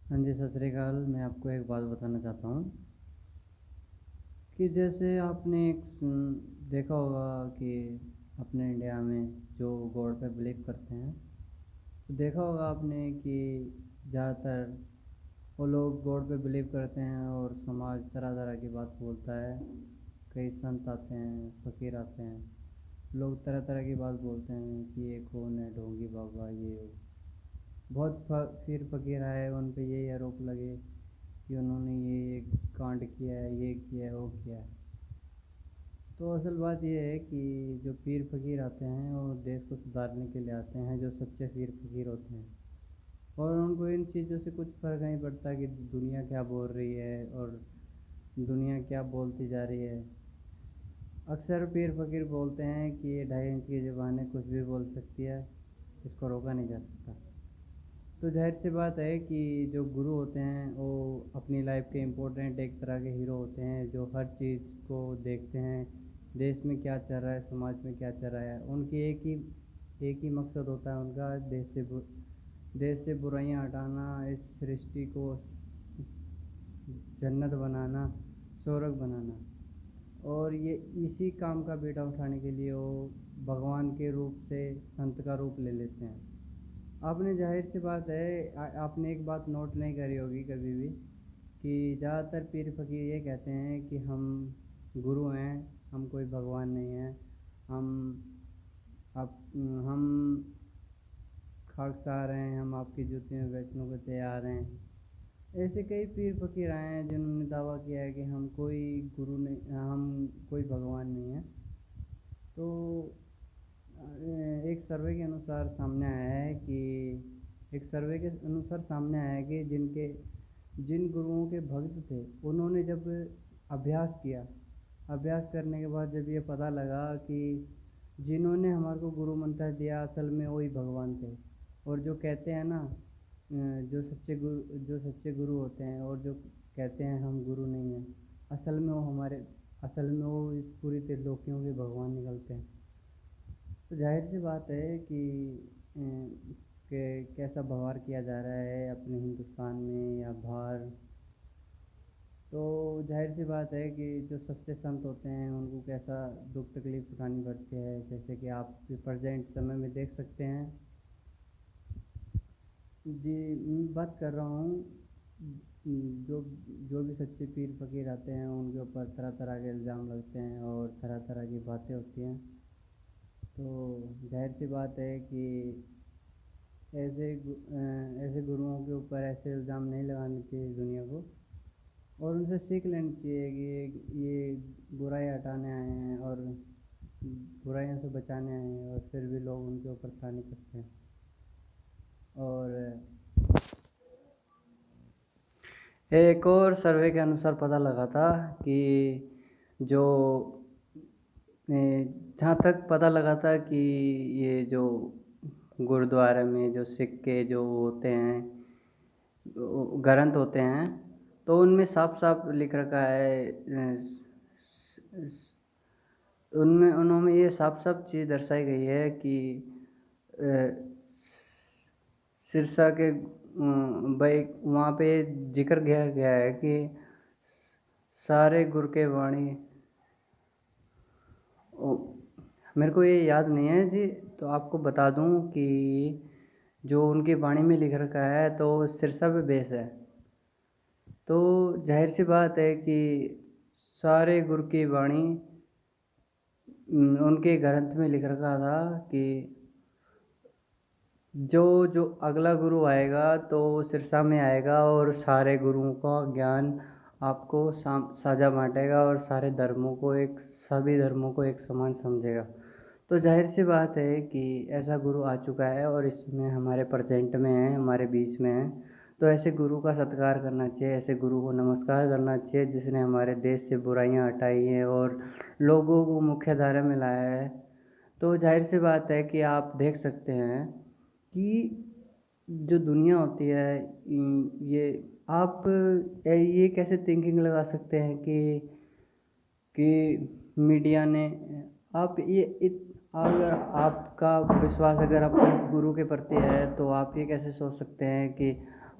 हाँ जी, सत श्री अकाल। मैं आपको एक बात बताना चाहता हूँ कि जैसे आपने देखा होगा कि अपने इंडिया में जो गॉड पे बिलीव करते हैं, तो देखा होगा आपने कि ज़्यादातर वो लोग गॉड पे बिलीव करते हैं और समाज तरह तरह की बात बोलता है। कई संत आते हैं, फ़कीर आते हैं, लोग तरह तरह की बात बोलते हैं कि ये कौन है, ढोंगी बाबा, ये वो। बहुत फिर फ़कीर आए, उन पे यही आरोप लगे कि उन्होंने ये कांड किया है, ये किया है, वो किया है। तो असल बात यह है कि जो पीर फ़कीर आते हैं वो देश को सुधारने के लिए आते हैं, जो सच्चे पीर फ़कीर होते हैं। और उनको इन चीज़ों से कुछ फ़र्क नहीं पड़ता कि दुनिया क्या बोल रही है और दुनिया क्या बोलती जा रही है। अक्सर पीर फ़कीर बोलते हैं कि ये 2.5 इंच की ज़ुबान है, कुछ भी बोल सकती है, इसको रोका नहीं जा सकता। तो जाहिर सी बात है कि जो गुरु होते हैं वो अपनी लाइफ के इम्पोर्टेंट एक तरह के हीरो होते हैं, जो हर चीज़ को देखते हैं, देश में क्या चल रहा है, समाज में क्या चल रहा है। उनकी एक ही मकसद होता है उनका, देश से बुराइयां हटाना, इस सृष्टि को जन्नत बनाना, स्वर्ग बनाना। और ये इसी काम का बीड़ा उठाने के लिए वो भगवान के रूप से संत का रूप ले लेते हैं। आपने जाहिर सी बात है, आपने एक बात नोट नहीं करी होगी कभी भी कि ज़्यादातर पीर फकीर ये कहते हैं कि हम गुरु हैं, हम कोई भगवान नहीं हैं, हम आप हम खाकसार हैं, हम आपकी जूती में बैठने को तैयार हैं। ऐसे कई पीर फकीर आए हैं जिन्होंने दावा किया है कि हम कोई गुरु नहीं, हम कोई भगवान नहीं है। तो एक सर्वे के अनुसार सामने आया है कि जिन गुरुओं के भक्त थे, उन्होंने जब अभ्यास किया, अभ्यास करने के बाद जब ये पता लगा कि जिन्होंने हमारे को गुरु मंत्र दिया असल में वही भगवान थे। और जो कहते हैं ना, जो सच्चे गुरु होते हैं और जो कहते हैं हम गुरु नहीं हैं, असल में वो इस पूरी त्रिलोकियों के भगवान निकलते हैं। तो जाहिर सी बात है कि कैसा व्यवहार किया जा रहा है अपने हिंदुस्तान में या बाहर। तो जाहिर सी बात है कि जो सच्चे संत होते हैं उनको कैसा दुख तकलीफ उठानी पड़ती है, जैसे कि आप प्रेजेंट समय में देख सकते हैं। जी, मैं बात कर रहा हूँ, जो जो भी सच्चे पीर फकीर आते हैं उनके ऊपर तरह तरह के इल्ज़ाम लगते हैं और तरह तरह की बातें होती हैं। तो जाहिर सी बात है कि ऐसे गुरुओं के ऊपर ऐसे इल्ज़ाम नहीं लगाने चाहिए दुनिया को, और उनसे सीख लेनी चाहिए कि ये बुराई हटाने आए हैं और बुराइयों से बचाने आए हैं, और फिर भी लोग उनके ऊपर ताने कसते हैं। और एक और सर्वे के अनुसार पता लगा था कि जो जहाँ तक पता लगा था कि ये जो गुरुद्वारे में जो सिक्के जो होते हैं, ग्रंथ होते हैं, तो उनमें साफ साफ लिख रखा है, उनमें उन्होंने ये साफ साफ चीज़ दर्शाई गई है कि सिरसा के भाई वहाँ पे जिक्र किया गया है कि सारे गुर के वाणी, मेरे को ये याद नहीं है जी, तो आपको बता दूं कि जो उनकी वाणी में लिख रखा है तो सिरसा पे बेस है। तो जाहिर सी बात है कि सारे गुरु की वाणी उनके ग्रंथ में लिख रखा था कि जो जो अगला गुरु आएगा तो वो सिरसा में आएगा और सारे गुरुओं का ज्ञान आपको साझा बांटेगा और सभी धर्मों को एक समान समझेगा। तो जाहिर सी बात है कि ऐसा गुरु आ चुका है और इसमें हमारे प्रेजेंट में है, हमारे बीच में है। तो ऐसे गुरु का सत्कार करना चाहिए, ऐसे गुरु को नमस्कार करना चाहिए जिसने हमारे देश से बुराइयां हटाई हैं और लोगों को मुख्य धारा में लाया है। तो जाहिर सी बात है कि आप देख सकते हैं कि जो दुनिया होती है, ये आप ये कैसे थिंकिंग लगा सकते हैं कि मीडिया ने, आप अगर आपका विश्वास अगर अपने गुरु के प्रति है तो आप ये कैसे सोच सकते हैं कि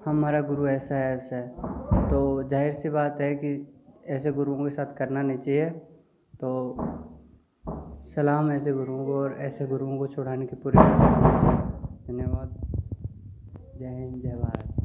हमारा गुरु ऐसा है ऐसा है, तो जाहिर सी बात है कि ऐसे गुरुओं के साथ करना नहीं चाहिए। तो सलाम ऐसे गुरुओं को, और ऐसे गुरुओं को छुड़ाने की पूरी कोशिश करनी चाहिए। धन्यवाद। जय हिंद, जय भारत।